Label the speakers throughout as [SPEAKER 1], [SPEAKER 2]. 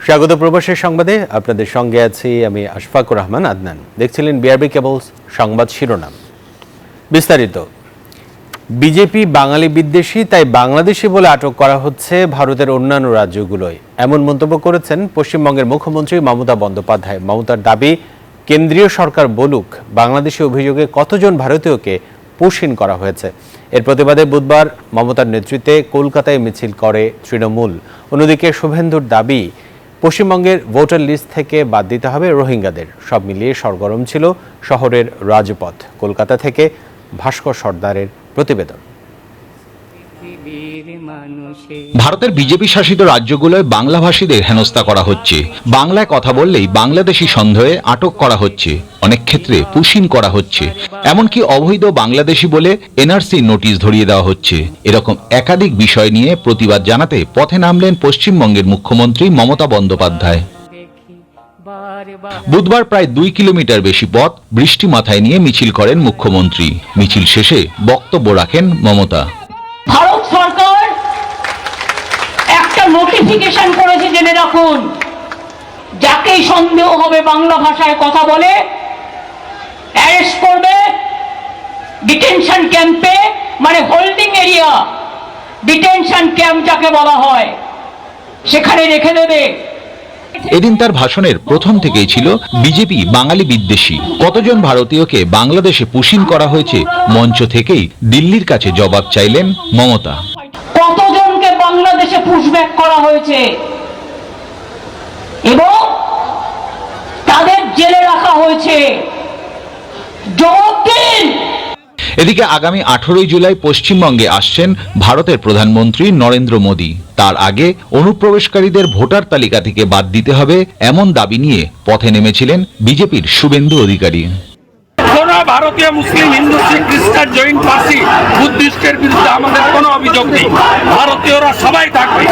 [SPEAKER 1] স্বাগত প্রবাসের সংবাদে আপনাদের সঙ্গে আছি আমি আশফাকুর রহমান আদনান। দেখছিলেন বিআরবি কেবলস সংবাদ শিরোনাম। বিস্তারিত। বিজেপি বাঙালি বিদ্বেষী, তাই বাংলাদেশি বলে আটক করা হচ্ছে ভারতের অন্যান্য রাজ্যগুলোয়, এমন মন্তব্য করেছেন পশ্চিমবঙ্গের মুখ্যমন্ত্রী মমতা বন্দ্যোপাধ্যায়। মমতার দাবি, কেন্দ্রীয় সরকার বলুক বাংলাদেশি অভিযোগে কতজন ভারতীয়কে পুশিন করা হয়েছে। এর প্রতিবাদে বুধবার মমতার নেতৃত্বে কলকাতায় মিছিল করে তৃণমূল। অন্যদিকে শুভেন্দুর দাবি, পশ্চিমবঙ্গের ভোটার লিস্ট থেকে বাদ দিতে হবে রোহিঙ্গাদের। সব মিলিয়ে সরগরম ছিল শহরের রাজপথ। কলকাতা থেকে ভাস্কর সর্দারের প্রতিবেদন।
[SPEAKER 2] ভারতের বিজেপি শাসিত রাজ্যগুলোয় বাংলাভাষীদের হেনস্থা করা হচ্ছে। বাংলায় কথা বললেই বাংলাদেশি সন্দেহে আটক করা হচ্ছে, অনেক ক্ষেত্রে পুশিন করা হচ্ছে, এমনকি অবৈধ বাংলাদেশি বলে এনআরসি নোটিশ ধরিয়ে দেওয়া হচ্ছে। এরকম একাধিক বিষয় নিয়ে প্রতিবাদ জানাতে পথে নামলেন পশ্চিমবঙ্গের মুখ্যমন্ত্রী মমতা বন্দ্যোপাধ্যায়। বুধবার প্রায় 2 কিলোমিটার বেশি পথ বৃষ্টি মাথায় নিয়ে মিছিল করেন মুখ্যমন্ত্রী। মিছিল শেষে বক্তব্য রাখেন মমতা।
[SPEAKER 3] ভারত সরকার একটা নোটিফিকেশন করেছে, জেনে রাখুন, যাকেই সন্দেহ হবে বাংলা ভাষায় কথা বলে অ্যারেস্ট করবে, ডিটেনশন ক্যাম্পে, মানে হোল্ডিং এরিয়া, ডিটেনশন ক্যাম্প যাকে বলা হয়, সেখানে রেখে দেবে।
[SPEAKER 2] এদিন তার ভাষণের প্রথম থেকেই ছিল বিজেপি বাঙালি বিদ্বেষী। কতজন ভারতীয়কে বাংলাদেশে পুশিন করা হয়েছে, মঞ্চ থেকেই দিল্লির কাছে জবাব চাইলেন মমতা।
[SPEAKER 3] কতজনকে বাংলাদেশে পুশব্যাক করা হয়েছে এবং তাদের জেলে রাখা হয়েছে, জবাব দিন।
[SPEAKER 2] এদিকে আগামী 18 জুলাই পশ্চিমবঙ্গে আসছেন ভারতের প্রধানমন্ত্রী নরেন্দ্র মোদী। তার আগে অনুপ্রবেশকারীদের ভোটার তালিকা থেকে বাদ দিতে হবে, এমন দাবি নিয়ে পথে নেমেছিলেন বিজেপির শুভেন্দু অধিকারী।
[SPEAKER 4] কোন ভারতীয় মুসলিম, হিন্দু, শিখ, খ্রিস্টান, জৈন, পার্সি, বুদ্ধিস্টের বিরুদ্ধে আমাদের কোনো অভিযোগ নেই। ভারতীয়রা সবাই থাকবে,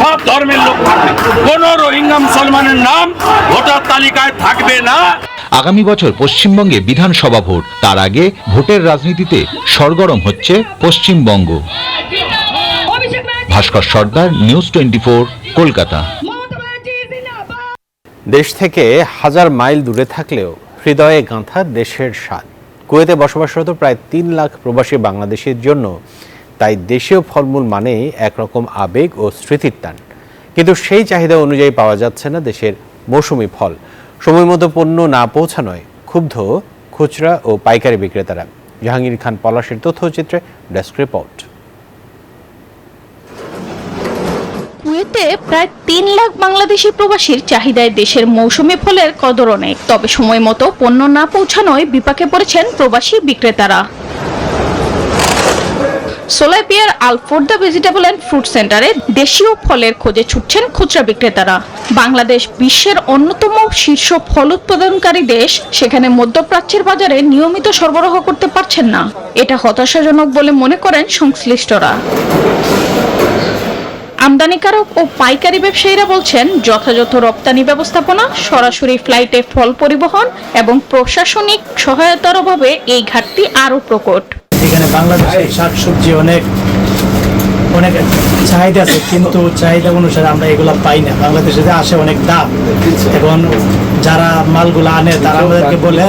[SPEAKER 4] সব ধর্মের লোক থাকবে। কোন রোহিঙ্গা মুসলমানের নাম ভোটার তালিকায় থাকবে না।
[SPEAKER 2] আগামী বছর পশ্চিমবঙ্গে বিধানসভা ভোট, তার আগে ভোটের রাজনীতিতে সরগরম হচ্ছে পশ্চিমবঙ্গ। ভাস্কর সর্দার, নিউজ 24, কলকাতা।
[SPEAKER 1] দেশ থেকে হাজার মাইল দূরে থাকলেও হৃদয়ে গাঁথা দেশের স্বাদ। কুয়েতে বসবাসরত প্রায় 3 লাখ প্রবাসী বাংলাদেশের জন্য তাই দেশীয় ফলমূল মানেই একরকম আবেগ ও স্মৃতির টান। কিন্তু সেই চাহিদা অনুযায়ী পাওয়া যাচ্ছে না দেশের মৌসুমি ফল। সময় মতো পণ্য না পৌঁছানোয় ক্ষুব্ধ খুচরা ও পাইকারি বিক্রেতারা। জাহাঙ্গীর খান পলাশের তথ্যচিত্রে ডেস্ক রিপোর্ট।
[SPEAKER 5] কুয়েতে প্রায় 3 লাখ বাংলাদেশি প্রবাসীর চাহিদায় দেশের মৌসুমি ফলের কদর অনেক। তবে সময় মতো পণ্য না পৌঁছানোয় বিপাকে পড়েছেন প্রবাসী বিক্রেতারা। সোলাইপিয়ার আলফোর্দা ভেজিটেবল অ্যান্ড ফ্রুট সেন্টারে দেশীয় ফলের খোঁজে ছুটছেন খুচরা বিক্রেতারা। বাংলাদেশ বিশ্বের অন্যতম শীর্ষ ফল উৎপাদনকারী দেশ, সেখানে মধ্যপ্রাচ্যের বাজারে নিয়মিত সরবরাহ করতে পারছেন না। এটা হতাশাজনক বলে মনে করেন সংশ্লিষ্টরা। আমদানিকারক ও পাইকারি ব্যবসায়ীরা বলছেন, যথাযথ রপ্তানি ব্যবস্থাপনা, সরাসরি ফ্লাইটে ফল পরিবহন এবং প্রশাসনিক সহায়তার অভাবে এই ঘাটতি আরও প্রকট।
[SPEAKER 6] এখানে বাংলাদেশের শাকসবজি অনেক চাহিদা আছে, কিন্তু চাহিদা অনুসারে আমরা এগুলো পাই না। বাংলাদেশে আসে অনেক দাম, এবং যারা মালগুলো আনে তারা আমাদেরকে বলে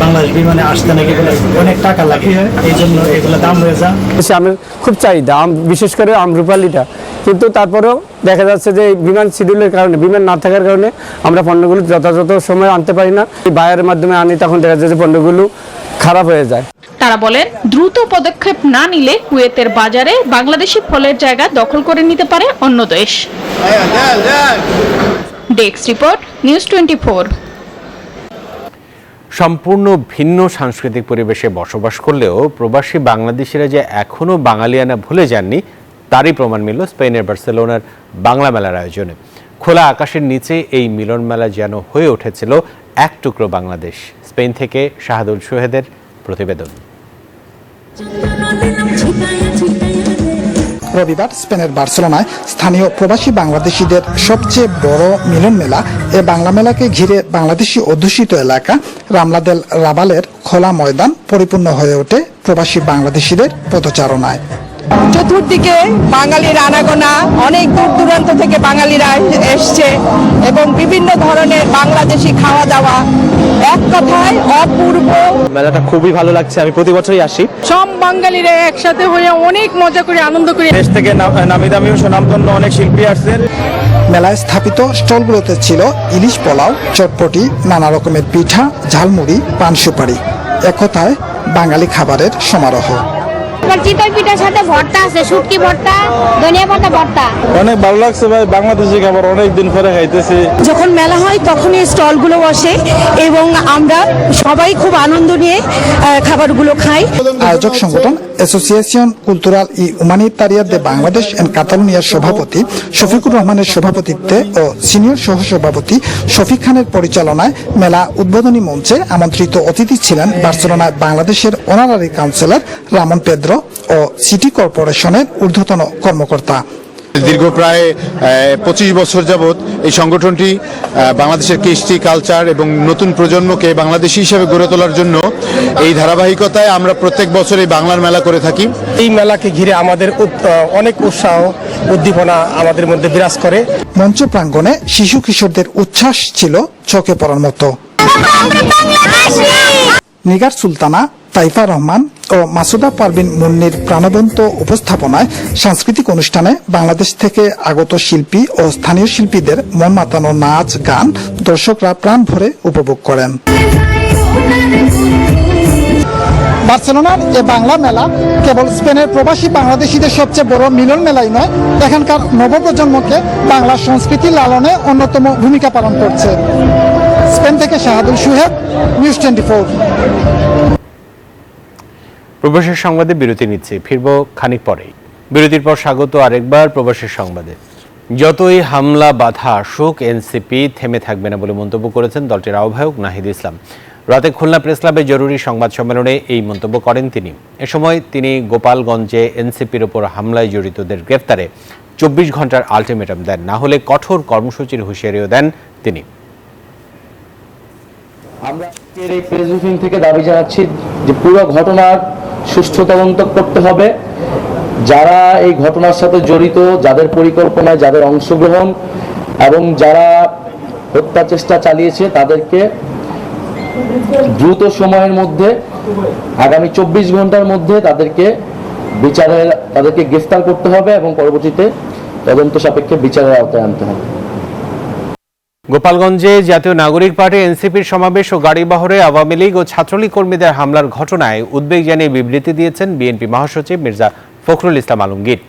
[SPEAKER 6] বাংলাদেশ বিমানে আসতে নাকি বলে অনেক টাকা লাগে, এই জন্য এগুলো দাম হয়ে যায়।
[SPEAKER 7] আমের খুব চাহিদা, বিশেষ করে আমরুপালিটা, কিন্তু তারপরেও দেখা যাচ্ছে যে বিমান শিডিউলের কারণে, বিমান না থাকার কারণে আমরা পণ্যগুলো যথাযথ সময় আনতে পারি না। বায়ারের মাধ্যমে আনি, তখন দেখা যাচ্ছে যে পণ্যগুলো খারাপ হয়ে যায়।
[SPEAKER 5] তারা বলেন, দ্রুত পদক্ষেপ না নিলে কুয়েতের বাজারে বাংলাদেশি ফলের জায়গা দখল করে নিতে পারে অন্য দেশ। Desk report, news 24।
[SPEAKER 1] সম্পূর্ণ ভিন্ন সাংস্কৃতিক পরিবেশে বসবাস করলেও প্রবাসী বাংলাদেশিরা যে এখনও বাঙালিয়ানা ভুলে যাননি, তারই প্রমাণ মিলল স্পেনের বার্সেলোনার বাংলা মেলার আয়োজনে। খোলা আকাশের নিচে এই মিলন মেলা যেন হয়ে উঠেছিল এক টুকরো বাংলাদেশ। স্পেন থেকে শাহাদুল সোহেদের প্রতিবেদন।
[SPEAKER 8] রবিবার স্পেনের বার্সেলোনায় স্থানীয় প্রবাসী বাংলাদেশিদের সবচেয়ে বড় মিলন মেলা এ বাংলা মেলাকে ঘিরে বাংলাদেশি অধ্যুষিত এলাকা রামলাদেল রাবালের খোলা ময়দান পরিপূর্ণ হয়ে ওঠে প্রবাসী বাংলাদেশিদের পদচারণায়।
[SPEAKER 9] চতুর্দিকে বাঙালির আনাগোনা, অনেক দূর দূরান্ত থেকে বাঙালিরা এসছে এবং বিভিন্ন ধরনের বাংলাদেশি খাওয়া দাওয়া, এক কথায় অপূর্ব।
[SPEAKER 7] মেলাটা খুবই ভালো লাগছে, আমি প্রতি বছরই আসি।
[SPEAKER 9] সব বাঙালিরা একসাথে হয়ে অনেক মজা করে আনন্দ করে।
[SPEAKER 7] দেশ থেকে নামি দামি ও সুনামধন্য অনেক শিল্পী আসছেন।
[SPEAKER 8] মেলায় স্থাপিত স্টলগুলোতে ছিল ইলিশ পোলাও, চটপটি, নানা রকমের পিঠা, ঝালমুড়ি, পান সুপারি, এক কথায় বাঙালি খাবারের সমারোহ।
[SPEAKER 10] চিতই পিঠার সাথে ভর্তা আছে, শুটকি ভর্তা, ধনিয়া পাতা ভর্তা।
[SPEAKER 7] অনেক ভালো লাগছে ভাই, বাংলাদেশি খাবার অনেক দিন পরে খাইতেছি।
[SPEAKER 9] যখন মেলা হয় তখনই স্টলগুলো বসে এবং আমরা সবাই খুব আনন্দ নিয়ে খাবারগুলো খাই।
[SPEAKER 8] আয়োজক সংগঠন অ্যাসোসিয়েশন কুলতুরাল ই উমানিতারিয়া de বাংলাদেশ এন্ড কাতালোনিয়ার সভাপতি শফিকুর রহমানের সভাপতিত্বে ও সিনিয়র সহসভাপতি শফিক খানের পরিচালনায় মেলা উদ্বোধনী মঞ্চে আমন্ত্রিত অতিথি ছিলেন বার্সেলোনায় বাংলাদেশের অনারারি কাউন্সিলর রামন পেদ্রো ও সিটি কর্পোরেশনের ঊর্ধ্বতন কর্মকর্তা।
[SPEAKER 11] দীর্ঘ প্রায় 25 বছর যাবৎ এই সংগঠনটি বাংলাদেশের কৃষ্টি, কালচার এবং নতুন প্রজন্মকে বাংলাদেশী হিসেবে গড়ে তোলার জন্য এই ধারাবাহিকতায় আমরা প্রত্যেক বছর এই বাংলার মেলা করে থাকি।
[SPEAKER 7] এই মেলাকে ঘিরে আমাদের অনেক উৎসাহ উদ্দীপনা আমাদের মধ্যে বিরাজ করে।
[SPEAKER 8] মঞ্চ প্রাঙ্গণে শিশু কিশোরদের উচ্ছ্বাস ছিল চোখে পড়ার মতো। নিগার সুলতানা, তাইফা রহমান ও মাসুদা পারভিন মুন্নির প্রাণবন্ত উপস্থাপনায় সাংস্কৃতিক অনুষ্ঠানে বাংলাদেশ থেকে আগত শিল্পী ও স্থানীয় শিল্পীদের মন মাতানো নাচ গান দর্শকরা প্রাণ ভরে উপভোগ করেন। বার্সেলোনার এ বাংলা মেলা কেবল স্পেনের প্রবাসী বাংলাদেশিদের সবচেয়ে বড় মিলন মেলাই নয়, এখানকার নবপ্রজন্মকে বাংলা সংস্কৃতি লালনে অন্যতম ভূমিকা পালন করছে। স্পেন থেকে শাহাদুল সুহেব, নিউজ 24।
[SPEAKER 1] প্রবাসের সংবাদে বিরতি নিচ্ছি, ফিরব খানিক পরেই। বিরতির পর স্বাগত আরেকবার প্রবাসের সংবাদে। যতই হামলা বাধা আসুক, এনসিপি থেমে থাকবে না বলে মন্তব্য করেছেন দলটির আহ্বায়ক নাহিদ ইসলাম। রাতে খুলনা প্রেস ক্লাবে জরুরি সংবাদ সম্মেলনে এই মন্তব্য করেন তিনি। এ সময় তিনি গোপালগঞ্জে এনসিপির ওপর হামলায় জড়িতদের গ্রেফতারে 24 ঘন্টার আলটিমেটাম দেন, না হলে কঠোর কর্মসূচির হুঁশিয়ারিও দেন তিনি।
[SPEAKER 12] আমরা এই প্রেস ব্রিফিং থেকে দাবি জানাচ্ছি যে পুরো ঘটনার সুষ্ঠু তদন্ত করতে হবে। যারা এই ঘটনার সাথে জড়িত, যাদের পরিকল্পনায়, যাদের অংশগ্রহণ এবং যারা হত্যা চেষ্টা চালিয়েছে, তাদেরকে দ্রুত সময়ের মধ্যে, আগামী 24 ঘন্টার মধ্যে তাদেরকে গ্রেফতার করতে হবে এবং পরবর্তীতে তদন্ত সাপেক্ষে বিচারের আওতায় আনতে হবে।
[SPEAKER 1] গোপালগঞ্জে জাতীয় নাগরিক পার্টি এনসিপির সমাবেশ ও গাড়িবহরে আওয়ামী লীগ ও ছাত্রলীগ কর্মীদের হামলার ঘটনায় উদ্বেগ জানিয়ে বিবৃতি দিয়েছেন বিএনপি মহাসচিব মির্জা ফখরুল ইসলাম আলমগীর।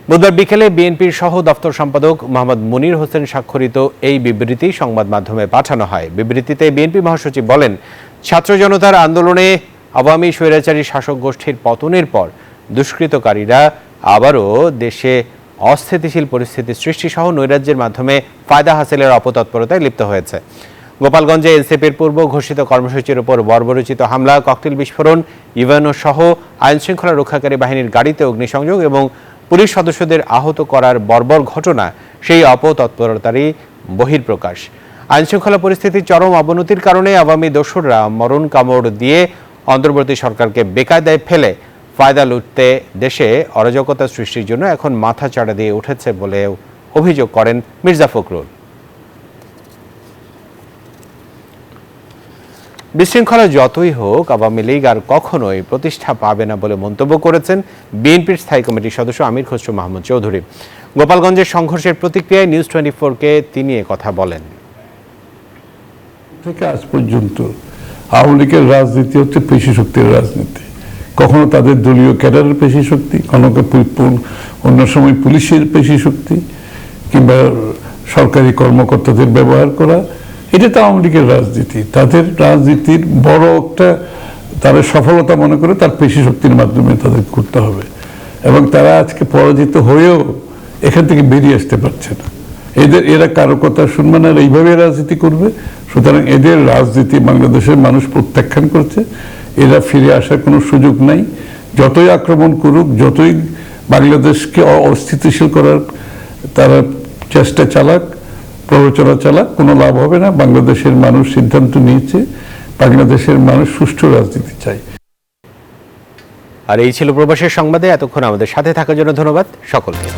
[SPEAKER 1] বুধবার বিকেলে বিএনপির সহ দপ্তর সম্পাদক মোহাম্মদ মুনির হোসেন স্বাক্ষরিত এই বিবৃতি সংবাদ মাধ্যমে পাঠানো হয়। বিবৃতিতে বিএনপি মহাসচিব বলেন, ছাত্র জনতার আন্দোলনে আওয়ামী স্বৈরাচারী শাসক গোষ্ঠীর পতনের পর দুষ্কৃতকারীরা আবারও দেশে অস্থিতিশীল পরিস্থিতি সৃষ্টি সহ নৈরাজ্যের মাধ্যমে ফায়দা হাসিলের অপতৎপরতায় লিপ্ত হয়েছে। গোপালগঞ্জে এনসিপির পূর্ব ঘোষিত কর্মসূচির উপর বর্বরোচিত হামলা, ককটেল বিস্ফোরণ, ইউএনও সহ আইনশৃঙ্খলা রক্ষাকারী বাহিনীর গাড়িতে অগ্নিসংযোগ এবং পুলিশ সদস্যদের আহত করার বর্বর ঘটনা সেই অপতৎপরতারই বহিঃপ্রকাশ। আইনশৃঙ্খলা পরিস্থিতির চরম অবনতির কারণে আওয়ামী দোসররা মরণ কামড় দিয়ে অন্তর্বর্তী সরকারকে বেকায়দায় ফেলে ফায়দা লুটতে দেশে অরাজকতা সৃষ্টির জন্য এখন মাথা চাড়া দিয়ে উঠেছে বলেও অভিযোগ করেন মির্জা ফখরুল। বিশৃঙ্খলা যতই হোক, আওয়ামী লীগ আর কখনোই প্রতিষ্ঠা পাবে না বলে মন্তব্য করেছেন বিএনপির স্থায়ী কমিটির সদস্য আমির খসরু মাহমুদ চৌধুরী। গোপালগঞ্জের সংঘর্ষের প্রতিক্রিয়ায় নিউজ 24-কে তিনি কথা বলেন।
[SPEAKER 13] থেকে আজ পর্যন্ত আওয়ামী লীগের রাজনীতি হচ্ছে পেশি শক্তির রাজনীতি। কখনো তাদের দলীয় ক্যাডারের পেশি শক্তি, অন্য সময় পুলিশের পেশি শক্তি, কিংবা সরকারি কর্মকর্তাদের ব্যবহার করা। এটা তো আওয়ামী লীগের রাজনীতি। তাদের রাজনীতির বড় একটা তারা সফলতা মনে করে তার পেশি শক্তির মাধ্যমে তাদের করতে হবে, এবং তারা আজকে পরাজিত হয়েও এখান থেকে বেরিয়ে আসতে পারছে না। এরা কারো কথা শুনবে না, এইভাবে রাজনীতি করবে। সুতরাং এদের রাজনীতি বাংলাদেশের মানুষ প্রত্যাখ্যান করছে। এরা ফিরে আসার কোনো সুযোগ নাই। যতই আক্রমণ করুক, যতই বাংলাদেশকে অস্থিতিশীল করার তারা চেষ্টা চালাক, প্ররোচনা চালাক, কোনো লাভ হবে না। বাংলাদেশের মানুষ সিদ্ধান্ত নিয়েছে, বাংলাদেশের মানুষ সুষ্ঠু রাজনীতি চায়।
[SPEAKER 1] আর এই ছিল প্রবাসের সংবাদে। এতক্ষণ আমাদের সাথে থাকার জন্য ধন্যবাদ সকলকে।